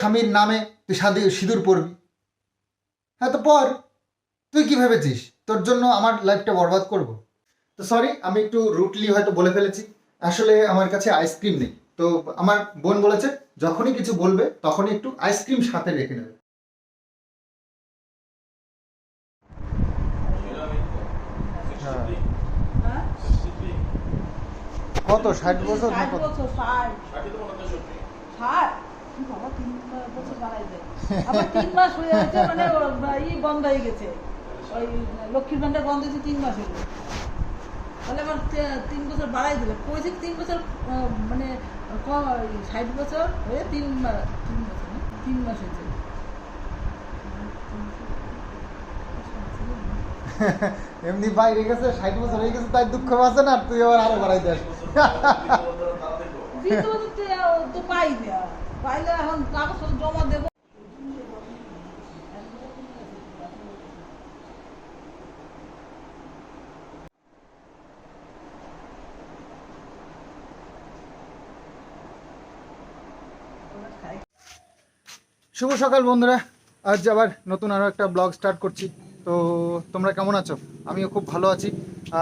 স্বামীর নামে তুই সিঁদুর পরবি। হ্যাঁ তো পর। তুই কি ভেবেছিস তোর জন্য আমার লাইফটা বরবাদ করব? তো সরি, আমি একটু রুটলি হয়তো বলে ফেলেছি। আসলে আমার কাছে আইসক্রিম নেই, তো আমার বোন বলেছে যখনই কিছু বলবে তখনই একটু আইসক্রিম সাথে রেখে নেবে। হ্যাঁ। কত 60 বছর না কত? 3 মাস হয়ে গেছে, মানে বন্ধ হয়ে গেছে। ওই লক্ষ্মীর ভান্ডার বন্ধ হয়েছে 3 মাস হলো। তাহলে আমার 3 বছর বাড়াই দিল, কইছে 3 বছর, মানে 60 বছর হয়ে 3 মাস হয়েছে। এমনি বাইরে গেছে 60 বছর হয়ে গেছে, তাই দুঃখ আছে না, তুই আবার আরো বাড়াই দেস। তো পাই না, পাইলে এখন কাগজপত্র জমা দেবো। শুভ সকাল বন্ধুরা, আজ আবার নতুন আরও একটা ব্লগ স্টার্ট করছি। তো তোমরা কেমন আছো? আমিও খুব ভালো আছি।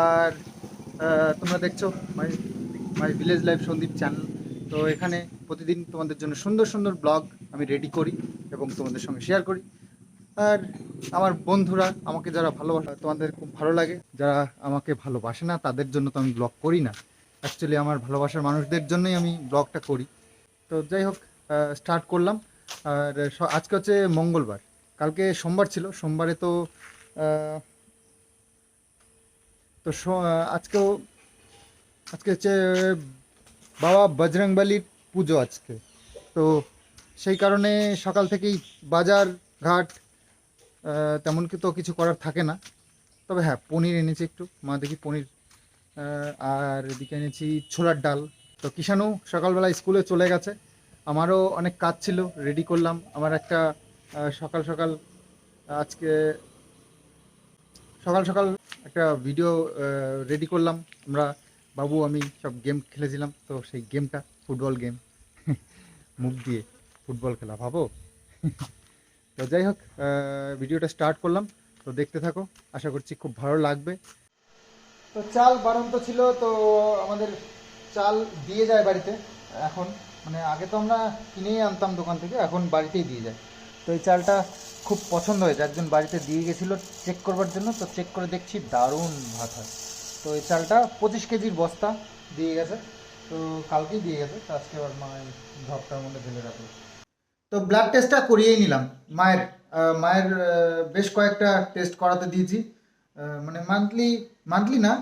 আর তোমরা দেখছো my my village life Sandeep channel. তো এখানে প্রতিদিন তোমাদের জন্য সুন্দর সুন্দর ব্লগ আমি রেডি করি এবং তোমাদের সঙ্গে শেয়ার করি। আর আমার বন্ধুরা আমাকে যারা ভালোবাসে, তোমাদের খুব ভালো লাগে। যারা আমাকে ভালোবাসে না তাদের জন্য তো আমি ব্লগ করি না, অ্যাকচুয়ালি আমার ভালোবাসার মানুষদের জন্যই আমি ব্লগটা করি। তো যাই হোক, স্টার্ট করলাম। আর আজকে হচ্ছে মঙ্গলবার, কালকে সোমবার ছিল। সোমবারে তো আহ, তো আজকেও আজকে হচ্ছে বাবা বজরংবলির পুজো আজকে। তো সেই কারণে সকাল থেকেই বাজার ঘাট, তেমন কি তো কিছু করার থাকে না। তবে হ্যাঁ, পনির এনেছি একটু, মা দেখি পনির। আর এদিকে এনেছি ছোলার ডাল। তো কিষাণু সকালবেলা স্কুলে চলে গেছে, আমারও অনেক কাজ ছিল, রেডি করলাম। আমার একটা সকাল সকাল আজকে সকাল সকাল একটা ভিডিও রেডি করলাম। আমরা বাবু আমি সব গেম খেলেছিলাম, তো সেই গেমটা ফুটবল গেম। মুখ দিয়ে ফুটবল খেলা ভাবো। তো যাই হোক, ভিডিওটা স্টার্ট করলাম, তো দেখতে থাকো, আশা করছি খুব ভালো লাগবে। তো চাল বাড়ন্ত ছিল, তো আমাদের চাল দিয়ে যায় বাড়িতে এখন। মানে আগে তো আমরা কিনেই আনতাম দোকান থেকে, এখন বাড়িতেই দিয়ে যায়। তো এই চালটা খুব পছন্দ হয়েছে, একজন বাড়িতে দিয়ে গেছিলো চেক করবার জন্য, তো চেক করে দেখছি দারুণ ভাত হয়। তো এই চালটা 25 কেজির বস্তা দিয়ে গেছে, তো কালকেই দিয়ে গেছে। তো আজকে আবার মায়ের ঝপটার মধ্যে ঢেলে রাখলো। তো ব্লাড টেস্টটা করিয়েই নিলাম মায়ের। মায়ের বেশ কয়েকটা টেস্ট করাতে দিয়েছি। মানে মান্থলি মান্থলি না,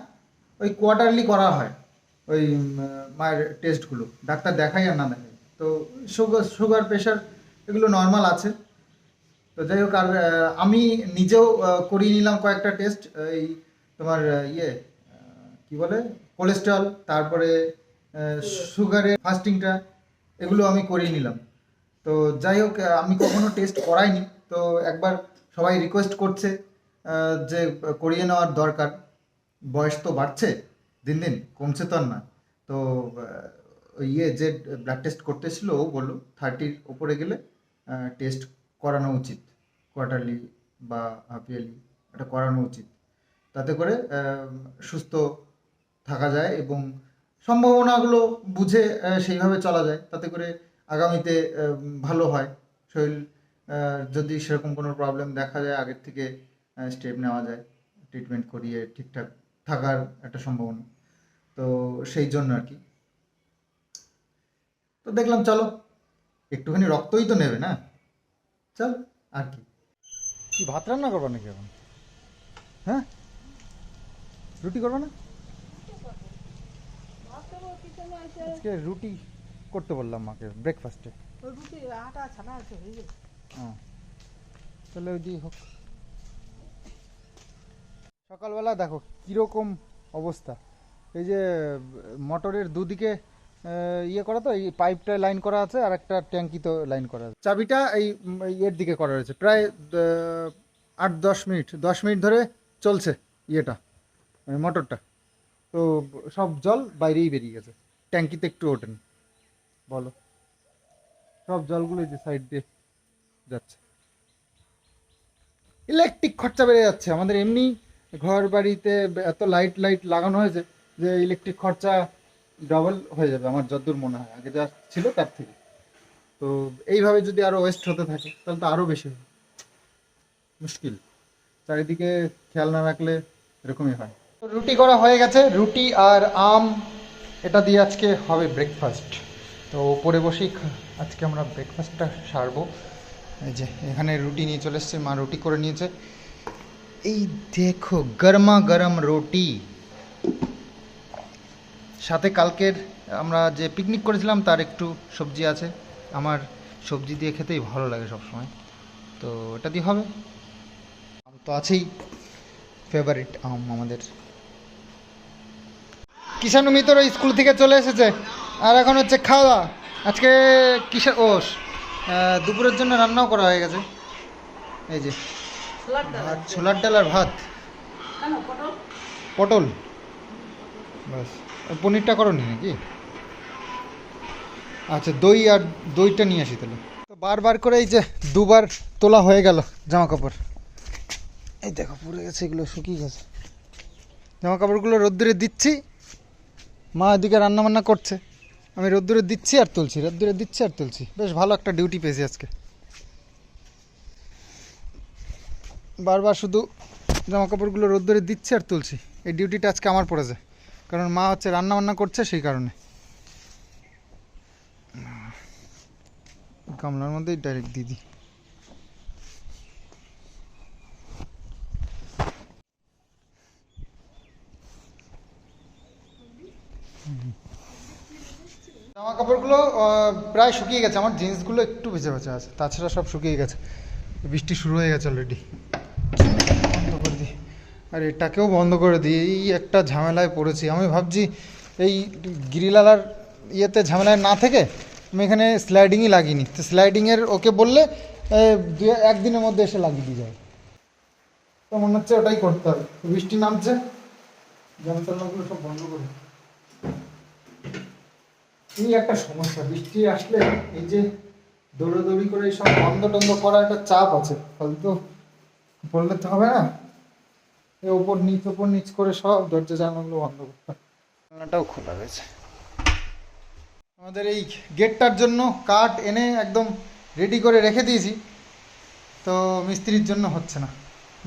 ওই কোয়ার্টারলি করা হয় ওই মায়ের টেস্টগুলো, ডাক্তার দেখাই আর না দেখাই। তো সুগার প্রেশার এগুলো নর্মাল আছে। তো যাই হোক, আর আমি নিজেও করিয়ে নিলাম কয়েকটা টেস্ট। এই তোমার কি বলে, কোলেস্ট্রল, তারপরে সুগারের ফাস্টিংটা, এগুলো আমি করিয়ে নিলাম। তো যাই হোক, আমি কখনো টেস্ট করাইনি, তো একবার সবাই রিকোয়েস্ট করছে যে করিয়ে নেওয়ার দরকার। বয়স তো বাড়ছে দিন দিন, কমছে তো আর না। তো ওই যে ব্লাড টেস্ট করতে এসেছিলো, ও বললো 30-র ওপরে গেলে টেস্ট করানো উচিত, কোয়ার্টারলি বা হাফ ইয়ারলি এটা করানো উচিত। তাতে করে সুস্থ থাকা যায় এবং সম্ভাবনাগুলো বুঝে সেইভাবে চলা যায়। তাতে করে আগামীতে ভালো হয় শরীর। যদি সেরকম কোনো প্রবলেম দেখা যায়, আগের থেকে স্টেপ নেওয়া যায়, ট্রিটমেন্ট করিয়ে ঠিকঠাক থাকার একটা সম্ভাবনা। তো সেই জন্য আর কি। তো দেখলাম চলো, একটুখানি রক্তই তো নেবে না, চল আর কি। কি ভাত রান্না করবা নাকি এখন? হ্যাঁ, রুটি করবা না? আজকে রুটি করতে বললাম মাকে ব্রেকফাস্টে। হ্যাঁ, তাহলে ওই দিয়ে হোক। সকালবেলা দেখো কীরকম অবস্থা। এই যে মোটরের দুদিকে ইয়ে করা, তো এই পাইপটা লাইন করা আছে আর একটা ট্যাঙ্কি তো লাইন করা আছে। চাবিটা এই ইয়ের দিকে করা রয়েছে। প্রায় 8-10 মিনিট 10 মিনিট ধরে চলছে ইয়েটা, মোটরটা। তো সব জল বাইরেই বেরিয়ে গেছে, ট্যাঙ্কিতে একটু ওঠেনি। বলো। সব জলগুলো এই যে সাইড দিয়ে যাচ্ছে। ইলেকট্রিক খরচা বেড়ে যাচ্ছে আমাদের, এমনি ঘর বাড়িতে এত লাইট লাইট লাগানো হয়েছে যে ইলেকট্রিক খরচা ডবল হয়ে যাবে আমার যতদূর মনে হয়, আগে যা ছিল তার থেকে। তো এইভাবে যদি আরও ওয়েস্ট হতে থাকে তাহলে তো আরও বেশি হবে, মুশকিল। চারিদিকে খেয়াল না রাখলে এরকমই হয়। তো রুটি করা হয়ে গেছে, রুটি আর আম, এটা দিয়ে আজকে হবে ব্রেকফাস্ট। তো উপরে বসেই আজকে আমরা ব্রেকফাস্টটা সারবো। এই যে এখানে রুটি নিয়ে চলে এসছে, মা রুটি করে নিয়েছে। এই দেখো গরমা গরম রুটি, সাথে কালকের আমরা যে পিকনিক করেছিলাম তার একটু সবজি আছে। আমার সবজি দিয়ে খেতেই ভালো লাগে সবসময়, তো এটা দিয়ে হবে। আম তো আছেই, ফেভারিট আম আমাদের। কিষাণু মিত্র স্কুল থেকে চলে এসেছে, আর এখন হচ্ছে খাওয়া। আজকে দুপুরের জন্য রান্নাও করা হয়ে গেছে। এই যে ভাত, ছোলার ডাল আর ভাত, পটল, বাস। পনিরটা করোনি নাকি? আচ্ছা, দই আর দইটা নিয়ে আসি তাহলে। তো বারবার করে এই যে দুবার তোলা হয়ে গেল জামা কাপড়, এই দেখো পুড়ে গেছে, এগুলো শুকিয়ে গেছে। জামা কাপড়গুলো রোদ্দুরে দিচ্ছি, মা এদিকে রান্নাবান্না করছে, আমি রোদ্দুরে দিচ্ছি আর তুলছি, রোদ্দুরে দিচ্ছি আর তুলছি। বেশ ভালো একটা ডিউটি পেয়েছি আজকে, বারবার শুধু জামা কাপড়গুলো রোদ্দুরে দিচ্ছি আর তুলছি। এই ডিউটিটা আজকে আমার পড়েছে, কারণ মা হচ্ছে রান্নাবান্না করছে সেই কারণে। গামলার মধ্যেই ডাইরেক্ট দিয়ে দিই। জামা কাপড়গুলো প্রায় শুকিয়ে গেছে, আমার জিন্সগুলো একটু ভেজে ভেজে আছে, তাছাড়া সব শুকিয়ে গেছে। বৃষ্টি শুরু হয়ে গেছে অলরেডি, বন্ধ করে দিই। আর এটাকেও বন্ধ করে দিই, এই একটা ঝামেলায় পড়েছি। আমি ভাবছি এই গ্রিলালার ইয়েতে ঝামেলায় না থেকে আমি এখানে স্লাইডিংই লাগিয়ে নিই, তো স্লাইডিংয়ের ওকে বললে একদিনের মধ্যে এসে লাগিয়ে দিয়ে যায়। তো মনে হচ্ছে ওটাই করতে হবে। বৃষ্টি নামছে, জানতালগুলো সব বন্ধ করে। এই একটা সমস্যা, বৃষ্টি আসলে এই যে দৌড়াদৌড়ি করে সব বন্ধ টন্ধ করা একটা চাপ আছে, ফালতু বললে তো হবে না। ওপর নিচ করে সব দরজা জানালাগুলো বন্ধ করতে। জানালাটাও খোলা রয়েছে। আমাদের এই গেটটার জন্য কাঠ এনে একদম রেডি করে রেখে দিয়েছি, তো মিস্ত্রির জন্য হচ্ছে না।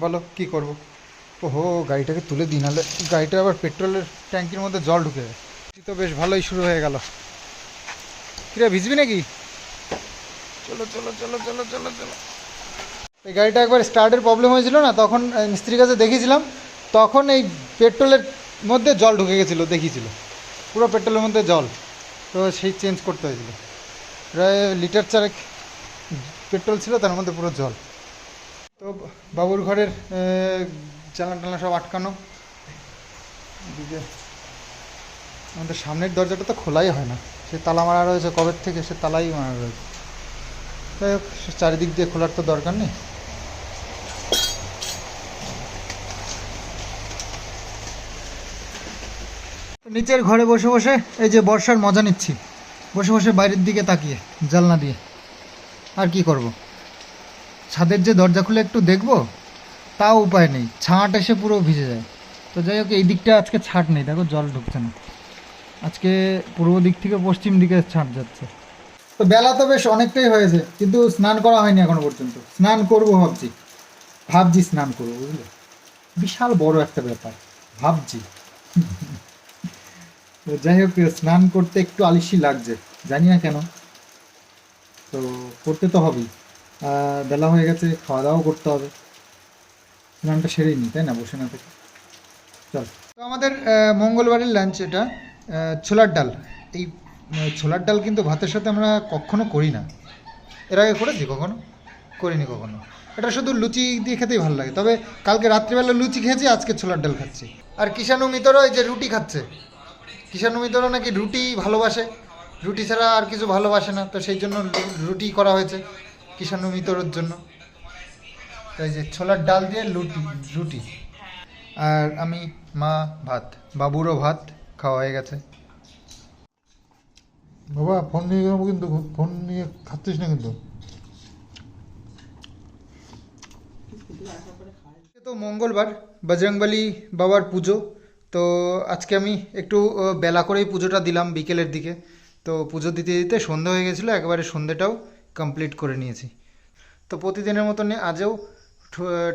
বলো কি করব? ওহো, গাড়িটাকে তুলে দিই, নাহলে গাড়িটা আবার পেট্রোলের ট্যাঙ্কির মধ্যে জল ঢুকে যায়। তো বেশ ভালোই শুরু হয়ে গেল। কিরা ভিজবি নাকি? চলো চলো চলো চলো চলো চলো। এই গাড়িটা একবার স্টার্টের প্রবলেম হয়েছিল না, তখন মিস্ত্রির কাছে দেখিয়েছিলাম, তখন এই পেট্রোলের মধ্যে জল ঢুকে গেছিলো, দেখিয়েছিল পুরো পেট্রোলের মধ্যে জল। তো সেই চেঞ্জ করতে হয়েছিল, প্রায় লিটার চারেক পেট্রোল ছিল, তার মধ্যে পুরো জল। তো বাবুর ঘরের জানলা টানা সব আটকানো। এদিকে আমাদের সামনের দরজাটা তো খোলাই হয় না, সে তালা মারা রয়েছে কবের থেকে, সে তালাই মারা রয়েছে। যাই হোক, চারিদিক দিয়ে খোলার তো দরকার নেই। নিচের ঘরে বসে বসে এই যে বর্ষার মজা নিচ্ছি, বসে বসে বাইরের দিকে তাকিয়ে জানলা দিয়ে। আর কি করব, ছাদের যে দরজা খুলে একটু দেখবো, তাও উপায় নেই, ছাট এসে পুরো ভিজে যায়। তো যাই হোক, এই দিকটা আজকে ছাট নেই, দেখো জল ঢুকছে না। আজকে পূর্ব দিক থেকে পশ্চিম দিকে ছাট যাচ্ছে। তো বেলা তো বেশ অনেকটাই হয়েছে, কিন্তু স্নান করা হয়নি এখনো পর্যন্ত। স্নান করবো ভাবছি স্নান করবো, বুঝলে, বিশাল বড় একটা ব্যাপার ভাবছি। তো যাই হোক, স্নান করতে একটু আলসি লাগছে, জানি না কেন, তো করতে তো হবেই। বেলা হয়ে গেছে, খাওয়া দাওয়াও করতে হবে, স্নানটা সেরেই নি, তাই না, বসে না থেকে। চল। তো আমাদের মঙ্গলবারের লাঞ্চ এটা, ছোলার ডাল। এই ছোলার ডাল কিন্তু ভাতের সাথে আমরা কখনো করি না, এর আগে করেছি কখনো? করিনি কখনো। এটা শুধু লুচি দিয়ে খেতেই ভালো লাগে। তবে কালকে রাত্রিবেলা লুচি খেয়েছি, আজকে ছোলার ডাল খাচ্ছি। আর কিষাণু মিত্রও এই যে রুটি খাচ্ছে, কিষাণু মিত্রও নাকি রুটি ভালোবাসে, রুটি ছাড়া আর কিছু ভালোবাসে না, তো সেই জন্য রুটি করা হয়েছে কিষাণু মিত্রর জন্য। তাই যে ছোলার ডাল দিয়ে রুটি, আর আমি মা ভাত, বাবুরও ভাত খাওয়া হয়ে গেছে। বাবা ফোন নিয়ে গেলাম কিন্তু, ফোন নিয়ে খাচ্ছিস না কিন্তু। তো মঙ্গলবার বজরংবলী বাবার পুজো, তো আজকে আমি একটু বেলা করেই পুজোটা দিলাম বিকেলের দিকে। তো পুজো দিতে দিতে সন্ধে হয়ে গেছিলো, একেবারে সন্ধেটাও কমপ্লিট করে নিয়েছি। তো প্রতিদিনের মতন আজও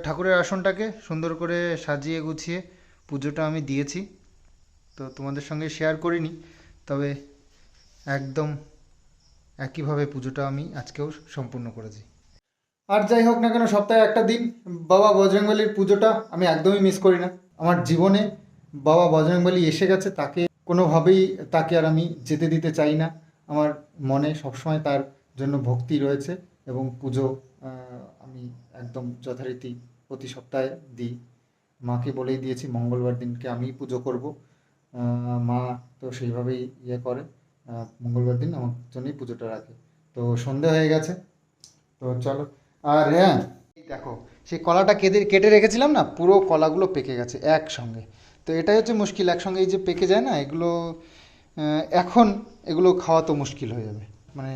ঠাকুরের আসনটাকে সুন্দর করে সাজিয়ে গুছিয়ে পুজোটা আমি দিয়েছি। তো তোমাদের সঙ্গে শেয়ার করিনি, তবে একদম একইভাবে পুজোটা আমি আজকেও সম্পূর্ণ করেছি। আর যাই হোক না কেন, সপ্তাহে একটা দিন বাবা বজরংবলীর পুজোটা আমি একদমই মিস করি না। আমার জীবনে বাবা বজরংবলী এসে গেছে, তাকে কোনোভাবেই তাকে আর আমি যেতে দিতে চাই না। আমার মনে সবসময় তার জন্য ভক্তি রয়েছে এবং পুজো আমি একদম যথারীতি প্রতি সপ্তাহে দিই। মাকে বলেই দিয়েছি মঙ্গলবার দিনকে আমি পুজো করব। মা তো সেইভাবেই করে, মঙ্গলবার দিন আমার জন্যই পুজোটা রাখে। তো সন্ধে হয়ে গেছে, তো চলো। আর হ্যাঁ, এই দেখো সেই কলাটা কেটে কেটে রেখেছিলাম না, পুরো কলাগুলো পেকে গেছে একসঙ্গে। তো এটাই হচ্ছে মুশকিল, একসঙ্গে এই যে পেকে যায় না এগুলো, এখন এগুলো খাওয়া তো মুশকিল হয়ে যাবে, মানে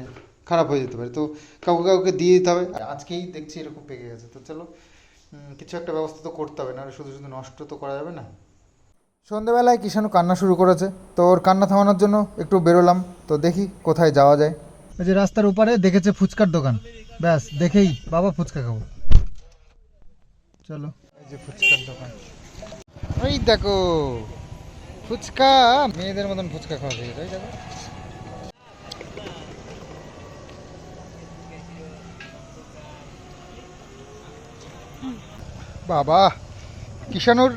খারাপ হয়ে যেতে পারে। তো কাউকে কাউকে দিয়ে দিতে হবে। আজকেই দেখছি এরকম পেকে গেছে, তো চলো কিছু একটা ব্যবস্থা তো করতে হবে, নাহলে শুধু শুধু নষ্ট তো করা যাবে না। সন্ধেবেলায় কিষাণু কান্না শুরু করেছে, তো ওর কান্না থামানোর জন্য একটু বেরোলাম। তো দেখি কোথায় যাওয়া যায়। এই যে রাস্তার ওপারে দেখেছে ফুচকার দোকান, ব্যাস দেখেই বাবা ফুচকা খাবো, চলো। এই যে ফুচকার দোকান, ওই দেখো ফুচকা, মেয়েদের মতন ফুচকা খাওয়া যায়, তাই দেখো। বাবা কিষাণুর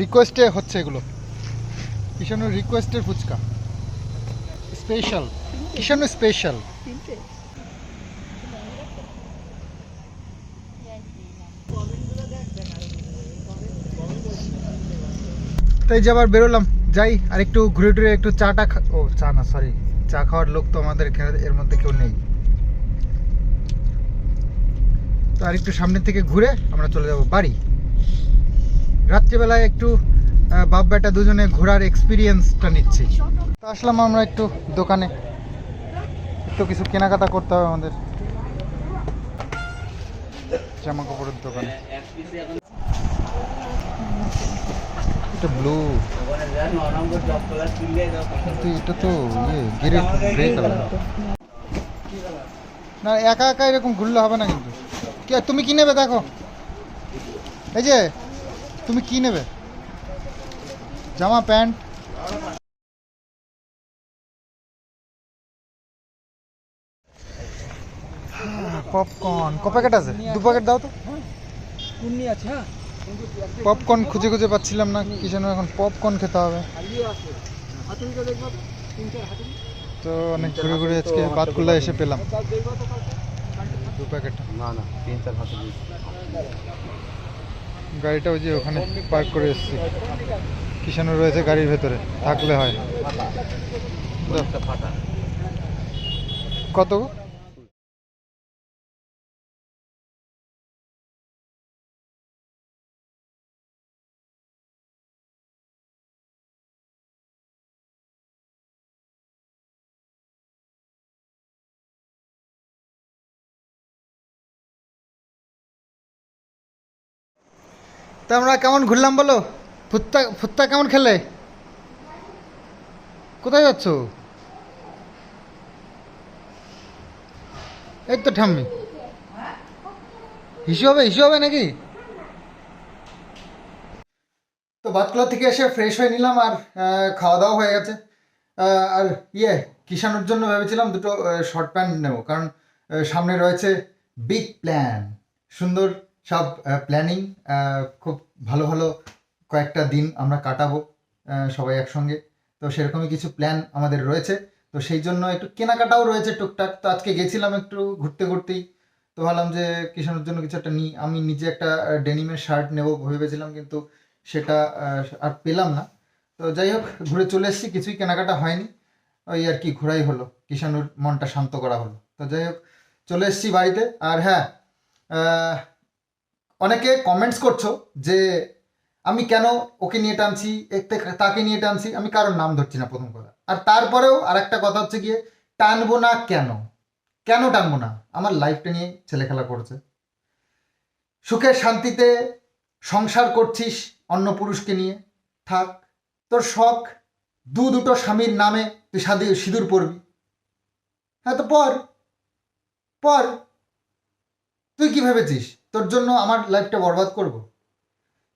রিকোয়েস্টে হচ্ছে এগুলো, কিষাণুর রিকোয়েস্টের ফুচকা স্পেশাল, কিষাণু স্পেশাল। তাই যে আবার বেরোলাম, যাই আর একটু ঘুরে টুরে একটু চাটা ও চা না সরি, চা খাওয়ার লোক তো আমাদের এখানে এর মধ্যে কেউ নেই। তো আর একটু সামনের থেকে ঘুরে আমরা চলে যাব বাড়ি। রাত্রিবেলায় একটু বাপ বেটা দুজনে ঘোরার এক্সপিরিয়েন্সটা নিচ্ছি। তো আসলাম আমরা একটু দোকানে, একটু কিছু কেনাকাটা করতে হবে আমাদের, জামা কাপড়ের দোকানে। এটা ব্লু, কিন্তু এটা তো গ্রে কালার না। একা একা এরকম ঘুরলে হবে না কিন্তু। কে তুমি কি নেবে দেখো, এই যে তুমি কি নেবে, জামা প্যান্ট? পপকর্ন ক প্যাকেট আছে? 2 প্যাকেট দাও তো। পপকর্ন খুঁজে খুঁজে পাচ্ছিলাম না, কি যেন এখন পপকর্ন খেতে হবে। তো অনেক ঘুরে ঘুরে আজকে বাতকুল্লা এসে পেলাম 2 প্যাকেট। না না 3-4 হাতুড়ি। গাড়িটা ওই যে ওখানে পার্ক করে এসেছি, কিষাণু রয়েছে গাড়ির ভেতরে, থাকলে হয়। কত? তা আমরা কেমন ঘুরলাম বলো? ফুত্তা ফুত্তা কেমন খেলে? কোথায় যাচ্ছ? এই তো ঠাম্মি, হিসু হবে নাকি? তো বাতকুলা থেকে এসে ফ্রেশ হয়ে নিলাম, আর খাওয়া দাওয়া হয়ে গেছে। আর কিষাণুর জন্য ভেবেছিলাম দুটো শর্ট প্যান্ট নেব, কারণ সামনে রয়েছে বিগ প্ল্যান, সুন্দর সব প্ল্যানিং, খুব ভালো ভালো কয়েকটা দিন আমরা কাটাবো সবাই একসঙ্গে। তো সেরকমই কিছু প্ল্যান আমাদের রয়েছে, তো সেই জন্য একটু কেনাকাটাও রয়েছে টুকটাক। তো আজকে গেছিলাম একটু ঘুরতে ঘুরতেই, তো ভাবলাম যে কিষাণুর জন্য কিছু একটা নিই। আমি নিজে একটা ডেনিমের শার্ট নেবো ভেবেছিলাম, কিন্তু সেটা আর পেলাম না। তো যাই হোক, ঘুরে চলে এসেছি, কিছুই কেনাকাটা হয়নি, ওই আর কি ঘোরাই হলো, কিষাণুর মনটা শান্ত করা হলো। তো যাই হোক, চলে এসেছি বাড়িতে। আর হ্যাঁ, অনেকে কমেন্টস করছো যে আমি কেন ওকে নিয়ে টানছি, তাকে নিয়ে টানছি। আমি কারোর নাম ধরছি না প্রথম কথা। আর তারপরেও আর একটা কথা হচ্ছে গিয়ে, টানবো না কেন? কেন টানবো না? আমার লাইফটা নিয়ে ছেলে খেলা করেছে। সুখে শান্তিতে সংসার করছিস অন্য পুরুষকে নিয়ে, থাক। তোর শখ দুটো স্বামীর নামে তুই সিঁদুর পরবি। হ্যাঁ তো পর পর। তুই কি ভেবেছিস তোর জন্য আমার লাইফটা বরবাদ করব?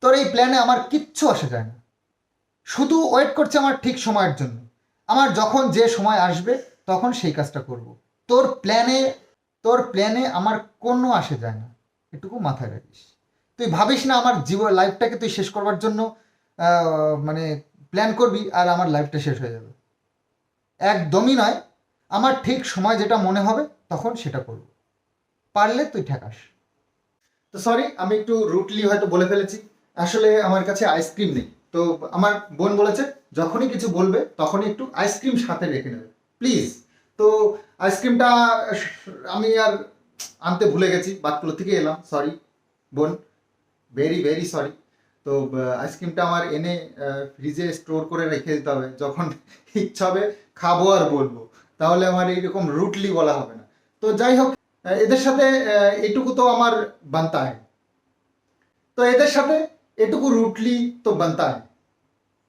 তোর এই প্ল্যানে আমার কিচ্ছু আসে যায় না। শুধু ওয়েট করছে আমার ঠিক সময়ের জন্য। আমার যখন যে সময় আসবে তখন সেই কাজটা করব। তোর প্ল্যানে আমার কোনো আসে যায় না, এটুকু মাথায় রাখিস। তুই ভাবিস না আমার জীবন লাইফটাকে তুই শেষ করবার জন্য মানে প্ল্যান করবি আর আমার লাইফটা শেষ হয়ে যাবে। একদমই নয়। আমার ঠিক সময় যেটা মনে হবে তখন সেটা করব। পারলে তুই ঠেকাস। তো সরি, আমি একটু রুটলি হয়তো বলে ফেলেছি। আসলে আমার কাছে আইসক্রিম নেই, তো আমার বোন বলেছে যখনই কিছু বলবে তখনই একটু আইসক্রিম সাথে রেখে নেবে প্লিজ। তো আইসক্রিমটা আমি আর আনতে ভুলে গেছি, বাতকুলো থেকে এলাম, সরি বোন, ভেরি ভেরি সরি। তো আইসক্রিমটা আমার এনে ফ্রিজে স্টোর করে রেখে দিতে হবে, যখন ইচ্ছা হবে খাবো আর বলবো, তাহলে আমার এইরকম রুটলি বলা হবে না। তো যাই হোক, এদের সাথে এটুকু তো আমার বানতা হয়। তো এদের সাথে এটুকু রুটলি তো বানতা হয়,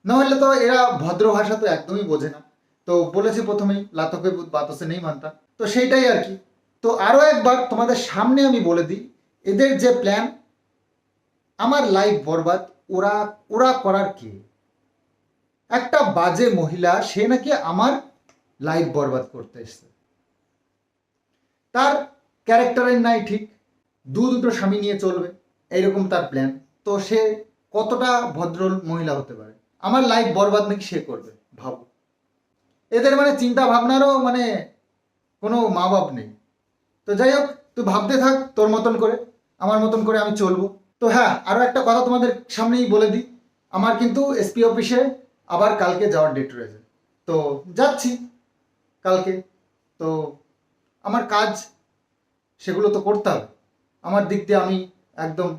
নাহলে তো এরা ভদ্র ভাষা তো একদমই বোঝে না। তো বলেছি প্রথমেই, লাতকে বাতো সে নেই মানতা, তো সেইটাই আর কি। তো আরও একবার তোমাদের সামনে আমি বলে দিই, এদের যে প্ল্যান, আমার লাইফ বরবাদ ওরা ওরা করার কে? একটা বাজে মহিলা, সে নাকি আমার লাইফ বরবাদ করতে এসছে। তার ক্যারেক্টারের নাই ঠিক, দুটো স্বামী নিয়ে চলবে, এইরকম তার প্ল্যান। তো সে কতটা ভদ্র মহিলা হতে পারে? আমার লাইফ বরবাদ নাকি সে করবে, ভাবো। এদের মানে চিন্তা ভাবনারও মানে কোনো মা বাপ নেই। তো যাই হোক, তুই ভাবতে থাক তোর মতন করে, আমার মতন করে আমি চলবো। তো হ্যাঁ, আরও একটা কথা তোমাদের সামনেই বলে দিই, আমার কিন্তু এসপি অফিসে আবার কালকে যাওয়ার ডেট রয়েছে। তো যাচ্ছি কালকে। তো আমার কাজ সেগুলো তো করতে হবে। আমার দিক দিয়ে আমি একদম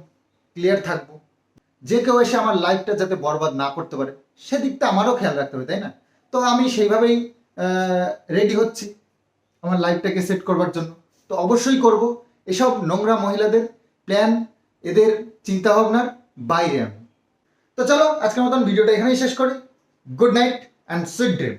ক্লিয়ার থাকবো। যে কেউ এসে আমার লাইফটা যাতে বরবাদ না করতে পারে সেদিকটা আমারও খেয়াল রাখতে হবে, তাই না? তো আমি সেইভাবেই রেডি হচ্ছি আমার লাইফটাকে সেট করবার জন্য। তো অবশ্যই করব। এসব নোংরা মহিলাদের প্ল্যান, এদের চিন্তাভাবনার বাইরে আমি। তো চলো, আজকের মতন ভিডিওটা এখানেই শেষ করি। Good night and sweet dream.